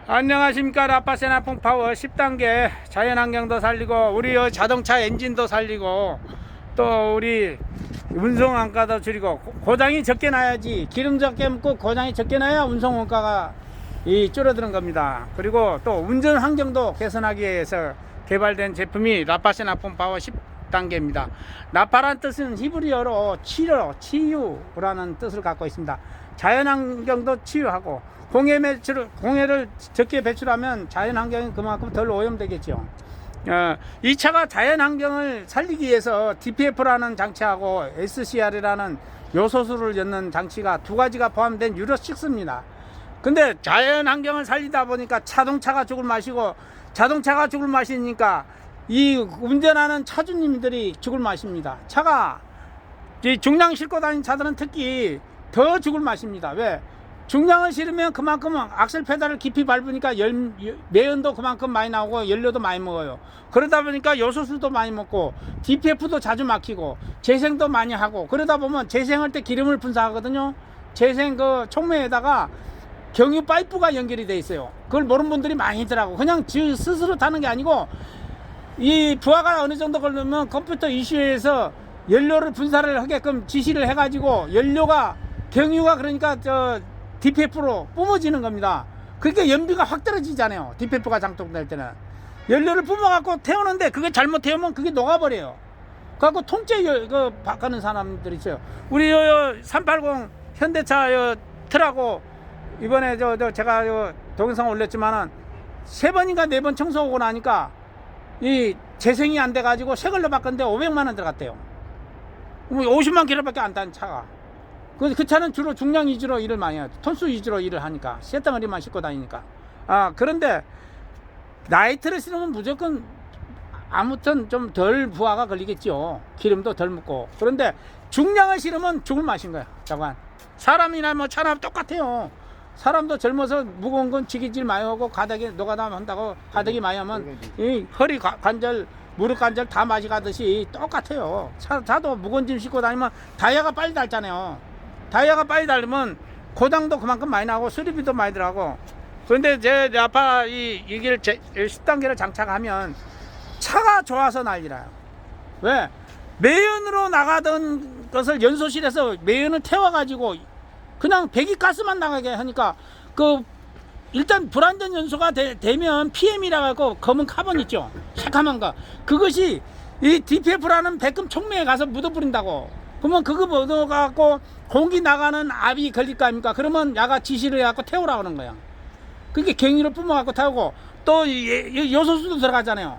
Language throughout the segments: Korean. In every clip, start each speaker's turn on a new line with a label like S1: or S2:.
S1: 안녕하십니까. 라파세나풍 파워 10단계 자연환경도 살리고 우리 자동차 엔진도 살리고 또 우리 운송 원가도 줄이고 고장이 적게 나야지, 기름 적게 묻고 고장이 적게 나야 운송 원가가 줄어드는 겁니다. 그리고 또 운전 환경도 개선하기 위해서 개발된 제품이 라파세나풍 파워 10단계입니다. 라파란 뜻은 히브리어로 치유라는 뜻을 갖고 있습니다. 자연환경도 치유하고 공해를 적게 배출하면 자연환경이 그만큼 덜 오염되겠죠. 이 차가 자연환경을 살리기 위해서 DPF라는 장치하고 SCR이라는 요소수를 넣는 장치가 두 가지가 포함된 유로 6입니다. 근데 자연환경을 살리다 보니까 자동차가 죽을 맛이니까 이 운전하는 차주님들이 죽을 맛입니다. 차가 이 중량 싣고 다니는 차들은 특히 더 죽을 맛입니다. 왜? 중량을 실으면 그만큼 악셀 페달을 깊이 밟으니까 매연도 그만큼 많이 나오고 연료도 많이 먹어요. 그러다 보니까 요소수도 많이 먹고 DPF도 자주 막히고 재생도 많이 하고, 그러다 보면 재생할 때 기름을 분사하거든요. 재생 그 총매에다가 경유 파이프가 연결이 돼 있어요. 그걸 모르는 분들이 많이 있더라고. 그냥 스스로 타는 게 아니고 이 부하가 어느 정도 걸리면 컴퓨터 이슈에서 연료를 분사를 하게끔 지시를 해가지고 연료가 경유가 그러니까 DPF로 뿜어지는 겁니다. 그러니까 연비가 확 떨어지잖아요. DPF가 장착될 때는 연료를 뿜어갖고 태우는데 그게 잘못 태우면 그게 녹아버려요. 그래갖고 통째 바꾸는 사람들이 있어요. 우리 380 현대차 트라고 이번에 제가 동영상 올렸지만은 3번인가 4번 청소하고 나니까 이 재생이 안 돼가지고 새 걸로 바꿨는데 500만 원 들어갔대요. 50만 킬로밖에 안 딴 차가. 그 차는 주로 중량 위주로 일을 많이 해요. 톤수 위주로 일을 하니까, 쇳덩어리만 싣고 다니니까. 그런데 나이트를 실으면 무조건 아무튼 좀 덜 부하가 걸리겠죠. 기름도 덜 묻고. 그런데 중량을 실으면 죽을 맛인 거야. 저건 사람이나 뭐 차나 똑같아요. 사람도 젊어서 무거운 건 지기질 많이 하고 가닥이 노가다 한다고 가닥이 많이 하면 이 허리 관절, 무릎 관절 다 맛이 가듯이 똑같아요. 차도 무거운 짐 싣고 다니면 다이아가 빨리 닳잖아요. 다이아가 빨리 닳으면 고장도 그만큼 많이 나고 수리비도 많이 들어가고. 그런데 제 라파 이길 10단계를 장착하면 차가 좋아서 난리라요. 왜? 매연으로 나가던 것을 연소실에서 매연을 태워가지고 그냥 배기가스만 나가게 하니까 일단 불안전 연소가 되면 PM이라고 하고 검은 카본 있죠. 새카만 거. 그것이 이 DPF라는 백금 촉매에 가서 묻어버린다고. 그러면 그거 묻어갖고 공기 나가는 압이 걸릴 거 아닙니까? 그러면 야가 지시를 해갖고 태우라고 하는 거야. 그게 경유를 뿜어갖고 태우고 또 요소수도 들어가잖아요.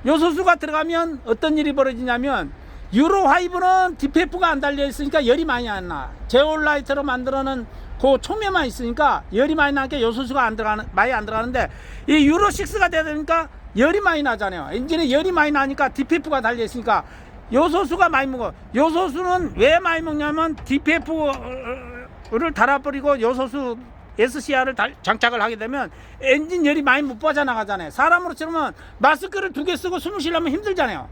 S1: 요소수가 들어가면 어떤 일이 벌어지냐면 유로 5는 DPF가 안 달려 있으니까 열이 많이 안 나. 제올라이트로 만들어놓은 그 촉매만 있으니까 열이 많이 나니까 요소수가 많이 안 들어가는데 이 유로 6가 되니까 열이 많이 나잖아요. 엔진에 열이 많이 나니까 DPF가 달려 있으니까 요소수가 많이 먹어. 요소수는 왜 많이 먹냐면 DPF를 달아버리고 요소수 SCR을 장착을 하게 되면 엔진 열이 많이 못 빠져나가잖아요. 사람으로 치면 마스크를 2개 쓰고 숨을 쉬려면 힘들잖아요.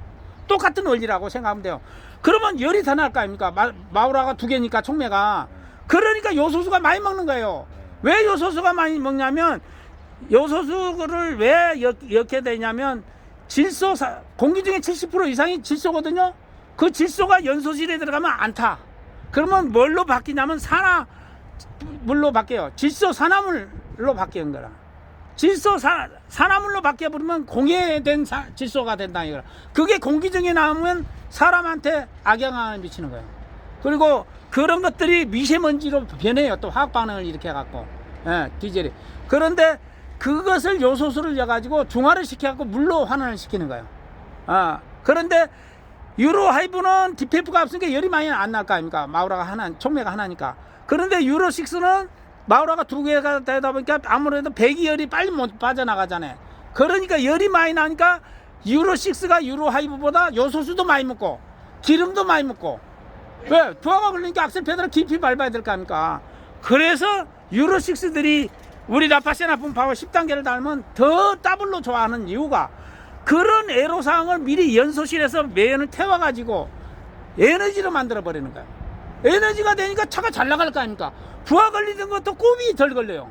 S1: 똑같은 원리라고 생각하면 돼요. 그러면 열이 더 날 거 아닙니까? 마우라가 2개니까 촉매가. 그러니까 요소수가 많이 먹는 거예요. 왜 요소수가 많이 먹냐면 요소수를 왜 넣게 되냐면 공기 중에 70% 이상이 질소거든요. 그 질소가 연소실에 들어가면 안 타. 그러면 뭘로 바뀌냐면 산화물로 바뀌어요. 질소 산화물로 바뀌는 거라. 질소 산화물로 바뀌어버리면 공해된 질소가 된다 이거라. 그게 공기 중에 나오면 사람한테 악영향을 미치는 거예요. 그리고 그런 것들이 미세먼지로 변해요. 또 화학 반응을 일으켜 갖고 디젤이. 그런데 그것을 요소수를 넣어가지고 중화를 시켜갖고 물로 환원을 시키는 거예요. 그런데 유로 5는 DPF가 없으니까 열이 많이 안 날 거 아닙니까? 마우라가 촉매가 하나니까. 그런데 유로 6는 마우라가 2개가 되다 보니까 아무래도 배기열이 빨리 못 빠져나가잖아요. 그러니까 열이 많이 나니까 유로 6가 유로 5보다 요소수도 많이 먹고 기름도 많이 먹고. 왜? 부하가 걸리니까 악셀 페달을 깊이 밟아야 될 거 아닙니까? 그래서 유로 6들이 우리 라파세나풍 파워 10단계를 달면 더 더블로 좋아하는 이유가 그런 애로사항을 미리 연소실에서 매연을 태워가지고 에너지로 만들어 버리는 거야. 에너지가 되니까 차가 잘 나갈 거 아닙니까? 부하 걸리는 것도 꼼이 덜 걸려요.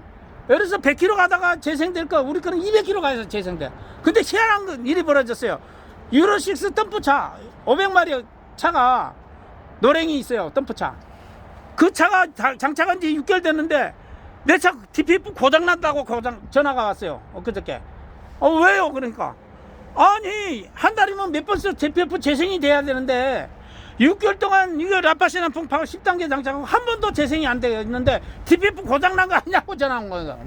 S1: 예를 들어서 100km 가다가 재생될 거 우리 거는 200km 가서 재생돼. 근데 희한한 일이 벌어졌어요. 유로6 덤프차 500마리 차가 노랭이 있어요. 덤프차. 그 차가 장착한 지 6개월 됐는데 내 차 DPF 고장난다고 전화가 왔어요. 엊그저께. 왜요? 그러니까 아니 한 달이면 몇 번씩 DPF 재생이 돼야 되는데 6개월 동안 이거 라파시나 풍파가 10단계 장착하고 한 번도 재생이 안 되어 있는데 DPF 고장난 거 아니냐고 전화 온 거예요.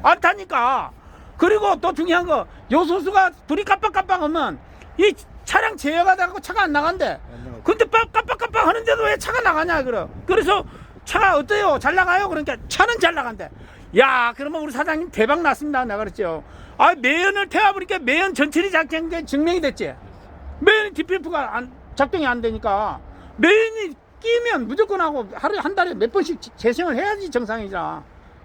S1: 안 타니까. 그리고 또 중요한 거 요소수가 불이 깜빡깜빡하면 이 차량 제어가 돼갖고 차가 안 나간대. 근데 깜빡깜빡 하는데도 왜 차가 나가냐 그래. 그래서 차가 어때요? 잘 나가요? 그러니까 차는 잘 나간대. 야 그러면 우리 사장님 대박 났습니다. 내가 그랬죠. 매연을 태워보니까 매연 전체리 작동한 게 증명이 됐지. 매연이 DPF가 작동이 안 되니까 매연이 끼면 무조건 하고 하루에 한 달에 몇 번씩 재생을 해야지 정상이잖아.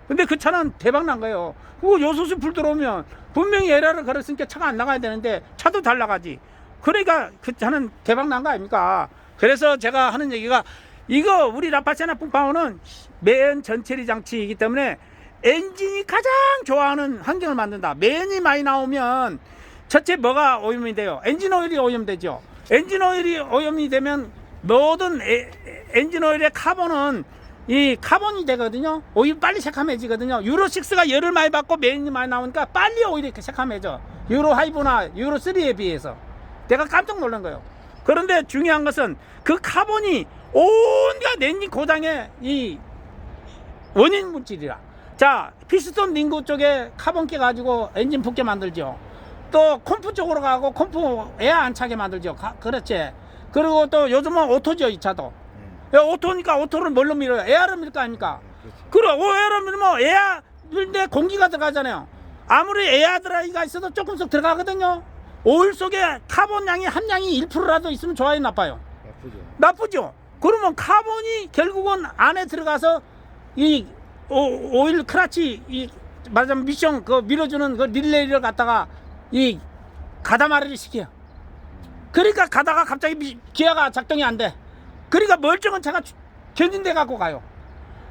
S1: 근데 그 차는 대박 난 거예요. 그 요소수 불 들어오면 분명히 에러를 걸었으니까 차가 안 나가야 되는데 차도 잘 나가지. 그러니까 그 차는 대박 난 거 아닙니까? 그래서 제가 하는 얘기가 이거 우리 라파시나 풍파오는 매연 전체리 장치이기 때문에 엔진이 가장 좋아하는 환경을 만든다. 매연이 많이 나오면 첫째 뭐가 오염이 돼요? 엔진 오일이 오염되죠. 엔진 오일이 오염이 되면 모든 엔진 오일의 카본은 이 카본이 되거든요. 오일 빨리 새카매지거든요. 유로6가 열을 많이 받고 매연이 많이 나오니까 빨리 오일이 새카매져. 유로5나 유로3에 비해서. 내가 깜짝 놀란 거예요. 그런데 중요한 것은 그 카본이 온갖 엔진 고장의 이 원인 물질이라. 자, 피스톤 링구 쪽에 카본 깨가지고 엔진 붙게 만들죠. 또 컴프 쪽으로 가고 컴프 에어 안 차게 만들죠. 그렇지. 그리고 또 요즘은 오토죠, 이 차도. 오토니까 오토를 뭘로 밀어요? 에어로 밀 거 아닙니까? 그래, 에어로 밀면 에어 밀는데 공기가 들어가잖아요. 아무리 에어 드라이가 있어도 조금씩 들어가거든요. 오일 속에 카본 양이 함량이 1%라도 있으면 좋아요, 나빠요? 나쁘죠. 그러면 카본이 결국은 안에 들어가서 이 오일 크라치 말하자면 미션 그 밀어주는 그 릴레이를 갖다가 이 가다마리를 시켜요. 그러니까 가다가 갑자기 기아가 작동이 안 돼. 그러니까 멀쩡한 차가 견인돼 갖고 가요.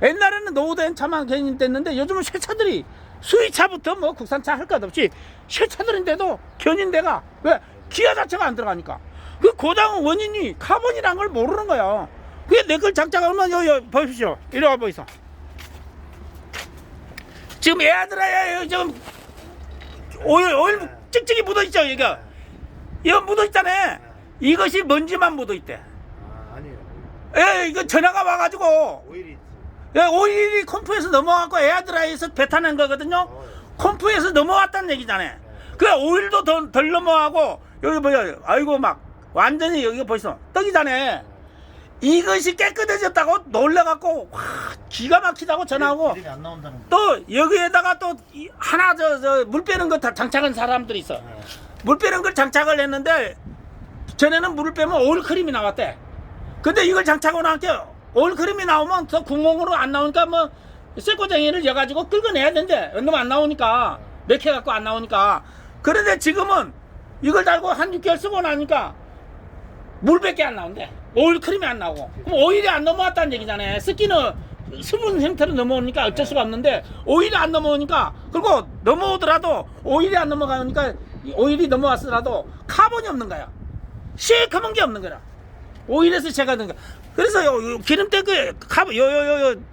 S1: 옛날에는 노후된 차만 견인됐는데 요즘은 새 차들이 수입차부터 뭐 국산차 할 것 없이 새 차들인데도 견인돼가. 왜? 기아 자체가 안 들어가니까. 그 고장 원인이 카본이란 걸 모르는 거야. 그게 내 걸 장착하면 여 보십시오. 이리 와 보이소. 지금 에어드라이어에 지금 오일 찍찍이 묻어있죠. 이거 묻어있잖아. 이것이 먼지만 묻어있대. 아니에요. 이거 전화가 와가지고 오일이 컴프에서 넘어가고 에어드라이어에서 뱉어낸 거거든요. 컴프에서 넘어왔다는 얘기잖아요. 그 오일도 덜 넘어가고 여기 뭐야, 아이고 막 완전히 여기 벌써 떡이잖아요. 이것이 깨끗해졌다고 놀래갖고 와 기가 막히다고 전화하고 또 여기에다가 또 하나 물 빼는 거 다 장착한 사람들이 있어. 물 빼는 걸 장착을 했는데 전에는 물을 빼면 오일 크림이 나왔대. 근데 이걸 장착하고 나니까 오일 크림이 나오면 더 구멍으로 안 나오니까 뭐 쇠꼬쟁이를 여가지고 긁어내야 되는데 너무 안 나오니까 맥혀갖고 안 나오니까. 그런데 지금은 이걸 달고 한 6개월 쓰고 나니까 물밖에 안 나온대. 오일 크림이 안 나오고. 그럼 오일이 안 넘어왔다는 얘기잖아요. 스키는 수분 형태로 넘어오니까 어쩔 수가 없는데 오일이 안 넘어오니까, 그리고 넘어오더라도 오일이 안 넘어가니까 오일이 넘어왔더라도 카본이 없는 거야. 시커먼 게 없는 거야. 오일에서 제거된 거야. 그래서 기름탱크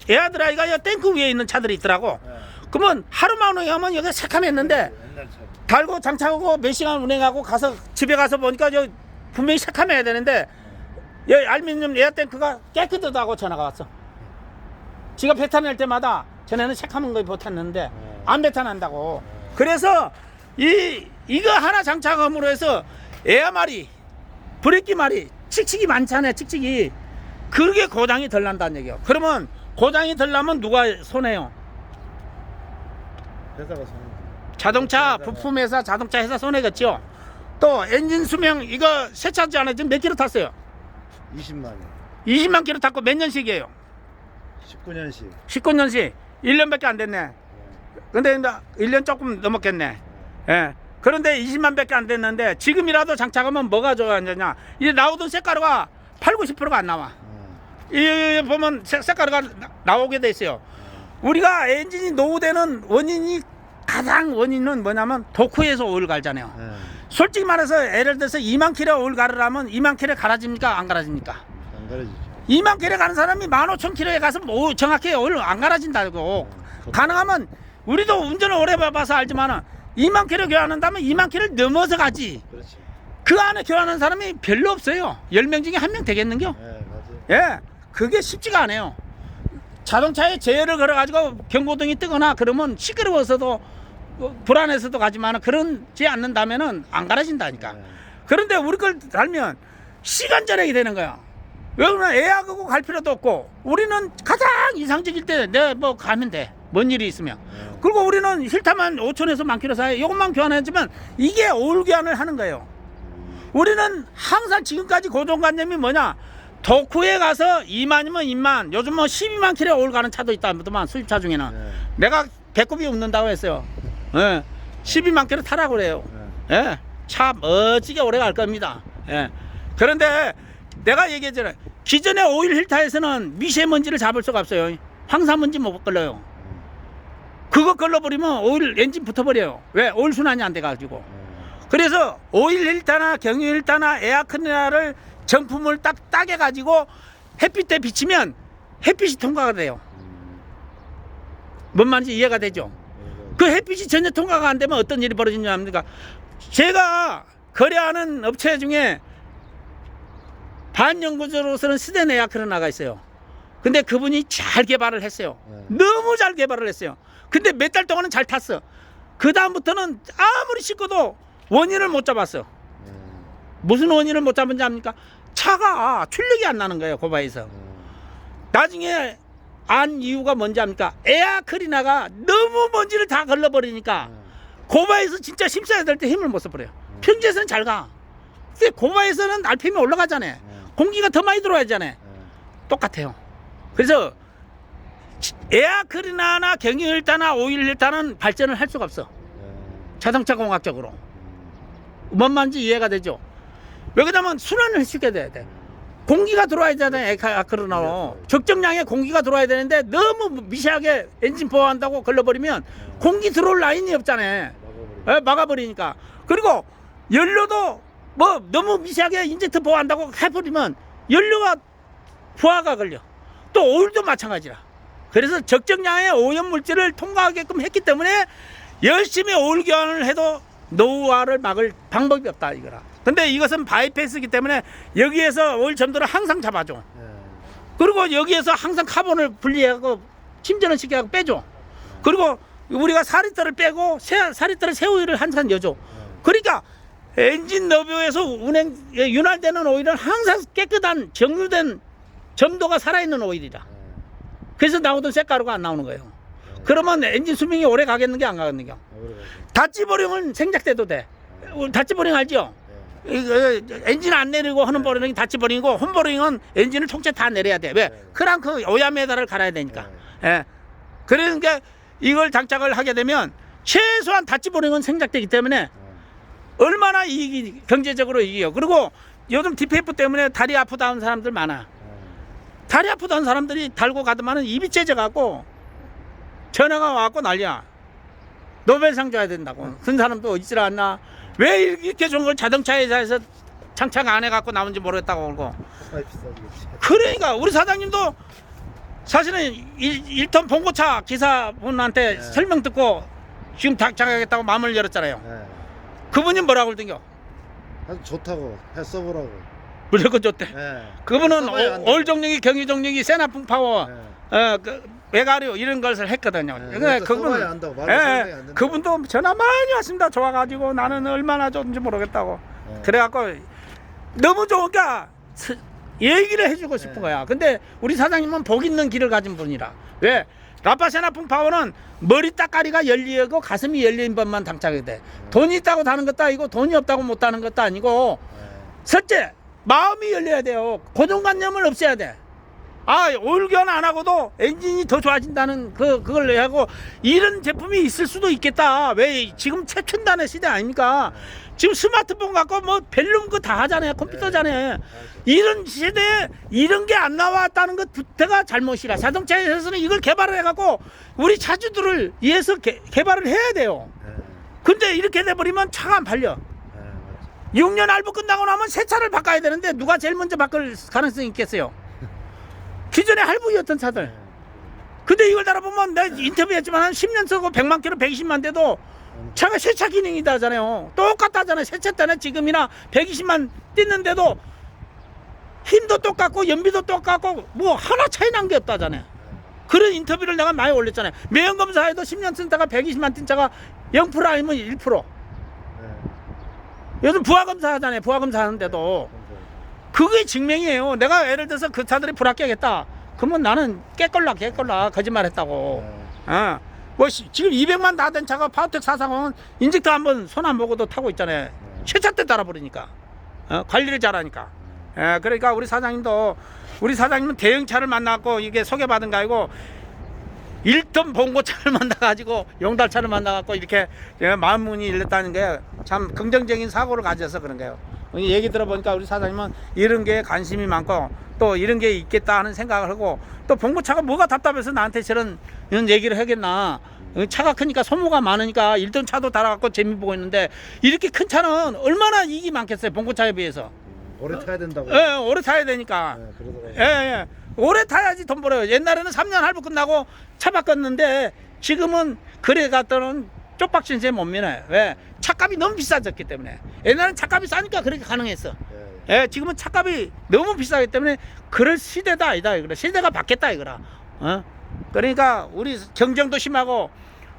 S1: 에어드라이가 탱크 위에 있는 차들이 있더라고. 그러면 하루만 운행하면 여기 새카맸는데 달고 장착하고 몇 시간 운행하고 가서 집에 가서 보니까 분명히 새카매야 되는데 여기 알루미늄 에어탱크가 깨끗하다고 전화가 왔어. 지가 뱉어낼 때마다 전에는 새카만 거의 뱉었는데 안 뱉어낸다고. 그래서 이거 하나 장착함으로 해서 에어말이 브레이크말이 칙칙이 많잖아요. 칙칙이. 그게 고장이 덜 난다는 얘기예요. 그러면 고장이 덜 나면 누가 손해요?
S2: 회사가 손해.
S1: 자동차 부품회사, 자동차 회사 손해겠죠. 또 엔진 수명 이거 새 차지 않아요. 지금 몇 킬로 탔어요?
S2: 20만이요.
S1: 20만 킬로 탔고 몇 년씩이에요?
S2: 19년씩.
S1: 19년씩 1년밖에 안 됐네. 근데 1년 조금 넘었겠네. 예. 그런데 20만 밖에 안 됐는데 지금이라도 장착하면 뭐가 좋아하느냐? 이제 나오던 색가루가 80~90%가 안 나와. 이 보면 색가루가 나오게 돼 있어요. 우리가 엔진이 노후되는 가장 원인은 뭐냐면 도쿠에서 오일 갈잖아요.
S2: 예.
S1: 솔직히 말해서 예를 들어서 2만 킬로 오일 가르라면 2만 킬로 갈아집니까? 안 갈아집니까?
S2: 안 가려지죠.
S1: 2만 킬로 가는 사람이 15,000킬로에 가서 뭐 정확히 오일 안 갈아진다고. 가능하면 우리도 운전을 오래 봐서 알지만은 2만 킬로 교환한다면 2만 킬로를 넘어서 가지.
S2: 그렇지.
S1: 그 안에 교환하는 사람이 별로 없어요. 10명 중에 1명 되겠는겨?
S2: 예, 맞아요.
S1: 예, 그게 쉽지가 않아요. 자동차에 제어를 걸어가지고 경고등이 뜨거나 그러면 시끄러워서도 불안해서도 가지만 그러지 않는다면은 안 갈아진다니까.
S2: 예.
S1: 그런데 우리 걸 달면 시간 절약이 되는 거야. 왜 그러면 애하고 갈 필요도 없고 우리는 가장 이상적일 때 내가 뭐 가면 돼. 뭔 일이 있으면.
S2: 예.
S1: 그리고 우리는 힐타만 5천에서 10,000km 사이 이것만 교환해주면 이게 오일 교환을 하는 거예요. 우리는 항상 지금까지 고정관념이 뭐냐? 도쿠에 가서 2만이면 2만, 요즘 뭐 12만 킬로 오일 가는 차도 있다더만 수입차 중에는.
S2: 예.
S1: 내가 배꼽이 없는다고 했어요. 예. 12만 킬로 타라고 그래요. 예. 차 멋지게 오래 갈 겁니다. 예. 그런데 내가 얘기했잖아요. 기존의 오일 힐타에서는 미세먼지를 잡을 수가 없어요. 황사먼지 못 걸러요. 그거 걸러버리면 오일 엔진 붙어버려요. 왜? 오일 순환이 안 돼가지고. 그래서 오일 힐타나 경유 힐타나 에어컨이나를 정품을 딱 따게 가지고 햇빛에 비치면 햇빛이 통과가 돼요. 뭔 말인지 이해가 되죠? 그 햇빛이 전혀 통과가 안 되면 어떤 일이 벌어지냐 합니까? 제가 거래하는 업체 중에 반영구조로서는 스덴 에어컨이 나가 있어요. 근데 그분이 잘 개발을 했어요. 너무 잘 개발을 했어요. 근데 몇 달 동안은 잘 탔어. 그 다음부터는 아무리 씻고도 원인을 못 잡았어. 무슨 원인을 못 잡은지 압니까? 차가 출력이 안 나는 거예요. 고바에서. 나중에 안 이유가 뭔지 압니까? 에어클리너가 너무 먼지를 다 걸러버리니까 고바에서 진짜 힘써야 될 때 힘을 못 써버려요. 평지에서는 잘 가. 근데 고바에서는 RPM이 올라가잖아요. 공기가 더 많이 들어와야잖아요. 똑같아요. 그래서 에어클리너나 경유일타나 오일일타는 발전을 할 수가 없어. 자동차 공학적으로. 뭔 말인지 이해가 되죠? 왜 그러냐면 순환을 시켜야 돼. 공기가 들어와야 되잖아요. 에어클리너로. 적정량의 공기가 들어와야 되는데 너무 미세하게 엔진 보호한다고 걸러버리면 공기 들어올 라인이 없잖아요. 막아버리니까. 그리고 연료도 뭐 너무 미세하게 인젝터 보호한다고 해버리면 연료가 부하가 걸려. 또 오일도 마찬가지라. 그래서 적정량의 오염 물질을 통과하게끔 했기 때문에 열심히 오일 교환을 해도 노후화를 막을 방법이 없다 이거라. 근데 이것은 바이패스이기 때문에 여기에서 오일 점도를 항상 잡아줘. 그리고 여기에서 항상 카본을 분리하고 침전을 시켜서 빼줘. 그리고 우리가 4리터를 빼고 4리터를 새 오일을 항상 넣어줘. 그러니까 엔진 너브에서 운행 윤활되는 오일은 항상 깨끗한 정유된 점도가 살아있는 오일이다. 그래서 나오던 쇳가루가 안 나오는 거예요. 그러면 엔진 수명이 오래 가겠는게 안 가겠는겨? 다찌보링은 생작돼도 돼. 다찌보링 알죠? 엔진 안 내리고 하는 보링이 다찌보링이고 홈보링은 엔진을 통째 다 내려야 돼. 왜? 크랑크 오야메달을 갈아야 되니까. 예. 그러니까 이걸 장착을 하게 되면 최소한 다찌보링은 생작되기 때문에 얼마나 이익이 경제적으로 이익이요. 그리고 요즘 DPF 때문에 다리 아프다는 사람들 많아. 다리 아프다는 사람들이 달고 가더만은 입이 째져갖고 전화가 와갖고 난리야. 노벨상 줘야 된다고. 그런 사람도 있질 않나. 왜 이렇게 좋은 걸 자동차 회사에서 장착 안 해갖고 나온지 모르겠다고 그러고. 그러니까 우리 사장님도 사실은 1톤 봉고차 기사분한테 설명 듣고 지금 장착하겠다고 마음을 열었잖아요. 그분이 뭐라고 그러던겨?
S2: 아주 좋다고 해 써보라고.
S1: 무조건 좋대. 그분은
S2: 써봐야 한다.
S1: 오일 정력이 경유 정력이 세나풍 파워 외가류 이런 것을 했거든요. 그러니까
S2: 써봐야 한다고 말을 설명이 안 된다고.
S1: 그분도 전화 많이 왔습니다. 좋아가지고 나는 얼마나 좋은지 모르겠다고. 그래갖고 너무 좋으니까 얘기를 해주고 싶은 거야. 근데 우리 사장님은 복 있는 길을 가진 분이라. 왜? 라파세나풍 파워는 머리 따까리가 열리고 가슴이 열린 것만 장착이 돼. 돈이 있다고 다는 것도 아니고 돈이 없다고 못 다는 것도 아니고 첫째 마음이 열려야 돼요. 고정관념을 없애야 돼. 오일 교환 안 하고도 엔진이 더 좋아진다는 그걸 하고 이런 제품이 있을 수도 있겠다. 왜 지금 최첨단의 시대 아닙니까? 지금 스마트폰 갖고 뭐 벨룸 거 다 하잖아요. 컴퓨터잖아요. 이런 시대에 이런 게 안 나왔다는 것부터가 잘못이라. 자동차에서는 이걸 개발을 해갖고 우리 차주들을 위해서 개발을 해야 돼요. 근데 이렇게 돼버리면 차가 안 팔려. 6년 할부 끝나고 나면 새 차를 바꿔야 되는데 누가 제일 먼저 바꿀 가능성이 있겠어요? 기존에 할부였던 차들. 근데 이걸 달아보면 내가 인터뷰했지만 한 10년 쓰고 100만 킬로 120만 대도 차가 세차 기능이다 하잖아요. 똑같다잖아요. 세차 때는 지금이나 120만 뛰는데도 힘도 똑같고 연비도 똑같고 뭐 하나 차이 난 게 없다잖아요. 그런 인터뷰를 내가 많이 올렸잖아요. 매연검사에도 10년 쓴 차가 120만 뛴 차가 0% 아니면 1%. 요즘 부하검사 하잖아요. 부하검사 하는데도 그게 증명이에요. 내가 예를 들어서 그 차들이 불합격했다. 그러면 나는 깨걸라 거짓말 했다고. 뭐 지금 200만 다 된 차가 파워텍 430은 인젝터 한번 손 안 보고도 타고 있잖아요. 세차 때 따라버리니까. 관리를 잘하니까. 그러니까 우리 사장님은 대형차를 만나고 이게 소개받은 거 아니고 1톤 봉고차를 만나가지고 용달차를 만나갖고 이렇게 마음문이 열렸다는 게 참 긍정적인 사고를 가져서 그런 거예요. 얘기 들어보니까 우리 사장님은 이런 게 관심이 많고 또 이런 게 있겠다 하는 생각을 하고 또 봉고차가 뭐가 답답해서 나한테 저런 이런 얘기를 하겠나. 차가 크니까 소모가 많으니까 1톤 차도 달아갖고 재미 보고 있는데 이렇게 큰 차는 얼마나 이익이 많겠어요. 봉고차에 비해서.
S2: 오래 타야 된다고.
S1: 예, 오래 타야 되니까.
S2: 그러더라고요.
S1: 예. 오래 타야지 돈 벌어요. 옛날에는 3년 할부 끝나고 차 바꿨는데 지금은 그래 갔더는 쪽박 신세 못 미나요. 왜? 차값이 너무 비싸졌기 때문에. 옛날엔 차값이 싸니까 그렇게 가능했어. 예, 지금은 차값이 너무 비싸기 때문에 그럴 시대다 아니다 이거라. 시대가 바뀌었다 이거라. 그러니까 우리 경쟁도 심하고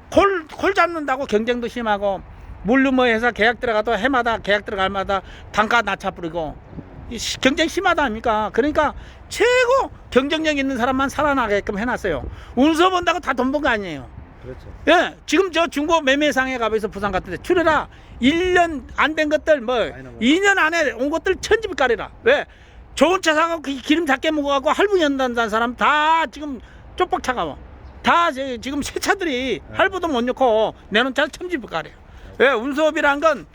S1: 콜 잡는다고 경쟁도 심하고 물론 뭐 회사 계약 들어가도 해마다 계약 들어갈마다 단가 낮춰 부리고 경쟁 심하다 아닙니까? 그러니까 최고 경쟁력 있는 사람만 살아나게끔 해놨어요. 운서 본다고 다 돈 번 거 아니에요.
S2: 그렇죠.
S1: 예, 지금 저 중고 매매상에 가봐서 부산 같은데 출해라 1년 안 된 것들 뭐 2년 안에 온 것들 천집 가리라. 왜? 좋은 차 사고 기름 작게 먹어갖고 할부 연단다는 사람 다 지금 쪽박 차가워. 다 지금 새 차들이 할부도 못 넣고 내놓은 차 천집 가려요. 왜? 운수업이란 건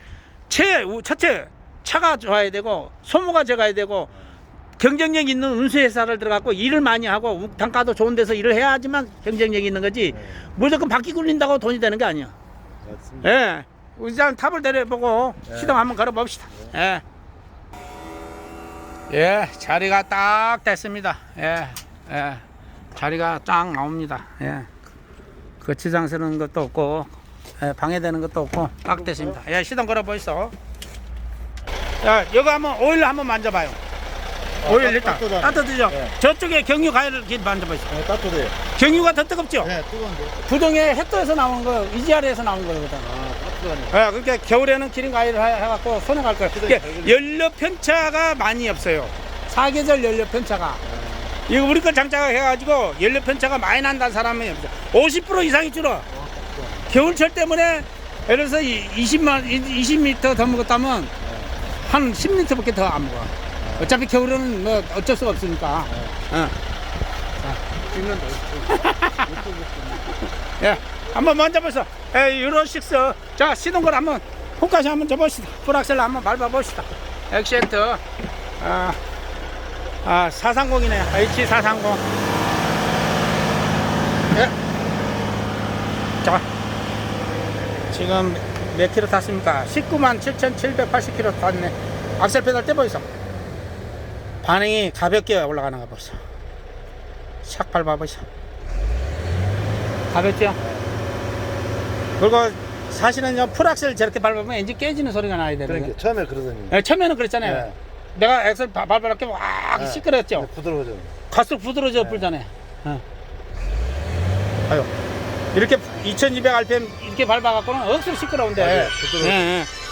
S1: 첫째 차가 좋아야 되고 소모가 적어야 되고 경쟁력 있는 운수회사를 들어가고 일을 많이 하고 단가도 좋은 데서 일을 해야지만 경쟁력이 있는 거지. 무조건 바퀴 굴린다고 돈이 되는 게 아니야.
S2: 맞습니다.
S1: 예, 일단 탑을 내려보고 시동 한번 걸어봅시다. 예, 자리가 딱 됐습니다. 자리가 딱 나옵니다. 거치장 서는 것도 없고 방해되는 것도 없고 딱 됐습니다. 시동 걸어보이소. 자, 여기 한번 오일 한번 만져봐요. 오일 일단 따뜻하죠? 저쪽에 경유 가위를 만져보시죠.
S2: 따뜻해요.
S1: 경유가 더 뜨겁죠?
S2: 네, 뜨거운데.
S1: 부동에 햇도에서 나오는 거, 이지아르에서 나오는 거거든.
S2: 따뜻하네.
S1: 그러니까 겨울에는 기름 가위를 해갖고 손에 갈 거예요. 연료 편차가 많이 없어요. 사계절 연료 편차가. 이거 우리 거 장착을 해가지고 연료 편차가 많이 난다는 사람이 없죠. 50% 이상이 줄어. 겨울철 때문에 예를 들어서 20m 더 먹었다면 한 10리터밖에 더 안 먹어. 어차피 겨울에는 뭐 어쩔 수가 없으니까.
S2: 찍는다.
S1: 예, 한번 먼저 보시죠. 유로 6. 자, 시동걸 한번 후까지 한번 줘봅시다. 풀악셀 한번 밟아봅시다. 액센트. 430이네요. H430. 예. 자, 지금 몇 킬로 탔습니까? 197,780킬로 탔네. 악셀 페달 떼보이소. 반응이 가볍게 올라가는 거 보시죠. 샥 밟아보시죠. 가볍죠? 그리고 사실은요, 풀악셀 저렇게 밟으면 엔진 깨지는 소리가 나야 되는데.
S2: 그러니까 처음에 그러더니.
S1: 처음에는 그랬잖아요.
S2: 네.
S1: 내가 엑셀 밟아놓게 와 시끄럽죠.
S2: 부드러워져.
S1: 갈수록 부드러워져 불잖아요. 아유, 이렇게 2200rpm 이렇게 밟아갖고는 억수로 시끄러운데.
S2: 맞아요,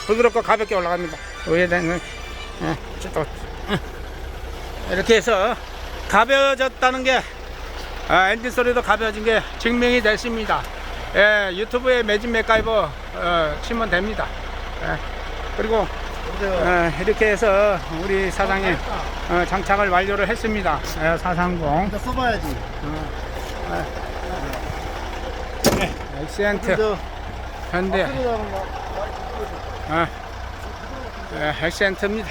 S1: 부드럽고 가볍게 올라갑니다. 위에 대는 이렇게 해서 가벼워졌다는 게 엔진 소리도 가벼워진 게 증명이 됐습니다. 유튜브에 매진 맥가이버 치면 됩니다. 그리고 이렇게 해서 우리 사장님 장착을 완료를 했습니다. 430
S2: 일단 써봐야지.
S1: 엑센트 현대 엑센트입니다.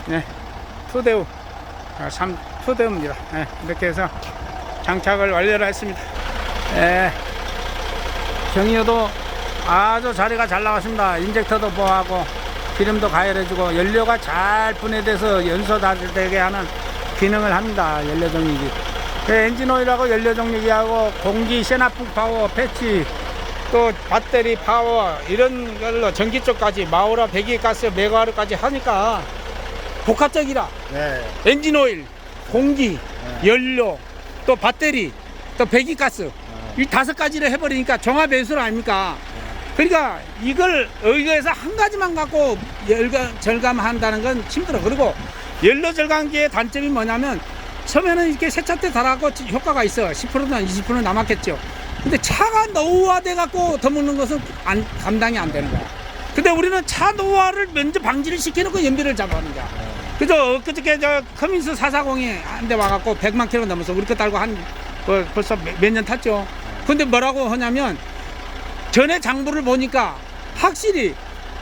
S1: 네, 투대우 3투대우입니다. 이렇게 해서 장착을 완료를 했습니다. 경유도 아주 자리가 잘 나왔습니다. 인젝터도 보호하고 기름도 가열해주고 연료가 잘 분해돼서 연소 다되게 하는 기능을 합니다. 연료정리기. 엔진오일하고 연료정리기하고 공기 세나풍 파워 패치 또 배터리 파워 이런 걸로 전기 쪽까지 마우라 배기가스 메가와트까지 하니까 복합적이라.
S2: 네.
S1: 엔진오일, 공기, 연료, 또 배터리, 또 배기가스 이 5가지를 해버리니까 종합 배수를 아닙니까? 그러니까 이걸 의거해서 한 가지만 갖고 절감한다는 건 힘들어. 그리고 연료 절감기의 단점이 뭐냐면 처음에는 이렇게 세차 때 달아갖고 효과가 있어. 10%나 20% 남았겠죠. 근데 차가 노후화돼 갖고 더 먹는 것은 감당이 안 되는 거야. 근데 우리는 차 노후화를 먼저 방지를 시켜놓고 연비를 잡아하는 거야. 그래서 그저께 저 커민스 440이 한 대 와갖고 100만 킬로 넘어서 우리 거 딸고 벌써 몇 년 탔죠. 근데 뭐라고 하냐면 전에 장부를 보니까 확실히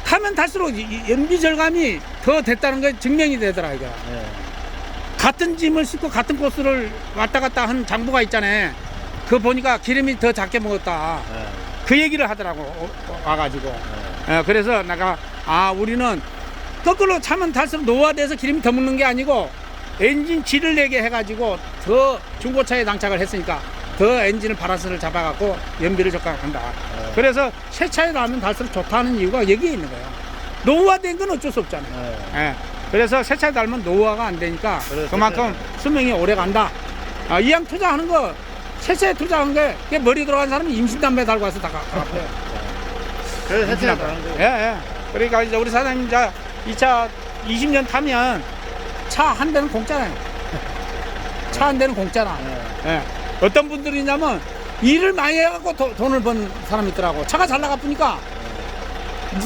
S1: 타면 탈수록 연비 절감이 더 됐다는 게 증명이 되더라 이거. 같은 짐을 싣고 같은 코스를 왔다 갔다 한 장부가 있잖아요. 그거 보니까 기름이 더 작게 먹었다. 그 얘기를 하더라고 와가지고. 그래서 내가 우리는 거꾸로 차면 탈수록 노화돼서 기름이 더 먹는 게 아니고 엔진 질을 내게 해가지고 더 중고차에 장착을 했으니까 더 엔진을 바라스를 잡아갖고 연비를 적각한다. 그래서 새 차에 나면 갈수록 좋다는 이유가 여기에 있는 거예요. 노후화된 건 어쩔 수 없잖아요. 그래서 새 차에 달면 노후화가 안 되니까 그만큼 수명이 오래 간다. 이왕 투자하는 거 새 차에 투자한 게 머리 들어간 사람이 임신담배 달고 와서 다 갚아요.
S2: 그래서 새 차에 가는 거예요.
S1: 그러니까 이제 우리 사장님 이제 이 차 20년 타면 차 한 대는 공짜라요. 차 한 대는 공짜라. 어떤 분들이냐면 일을 많이 해갖고 돈을 번 사람이 있더라고. 차가 잘 나가보니까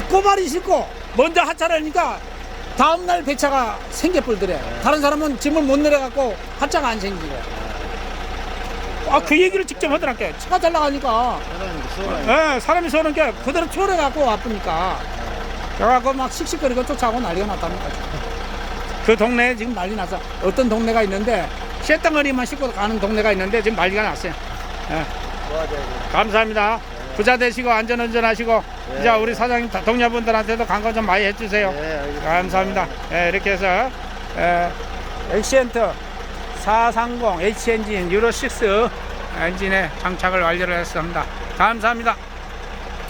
S1: 꼬발이 싫고 먼저 하차를 하니까 다음날 배차가 생겨버리더래. 다른 사람은 짐을 못 내려갖고 하차가 안 생기고. 그 얘기를 직접 하더라고요. 차가 잘 나가니까 사람이 쏘는 게 그대로 초래갖고 아프니까 그래갖고 막 씩씩거리고 쫓아가고 난리가 났답니다. 그 동네에 지금 난리 났어. 어떤 동네가 있는데 쇳덩어리만 싣고 가는 동네가 있는데 지금 난리가 났어요. 감사합니다. 부자 되시고 안전운전하시고 이제 우리 사장님 동료분들한테도 광고 좀 많이 해주세요. 감사합니다. 이렇게 해서 엑센트 430 H엔진 유로6 엔진에 장착을 완료를 했습니다. 감사합니다.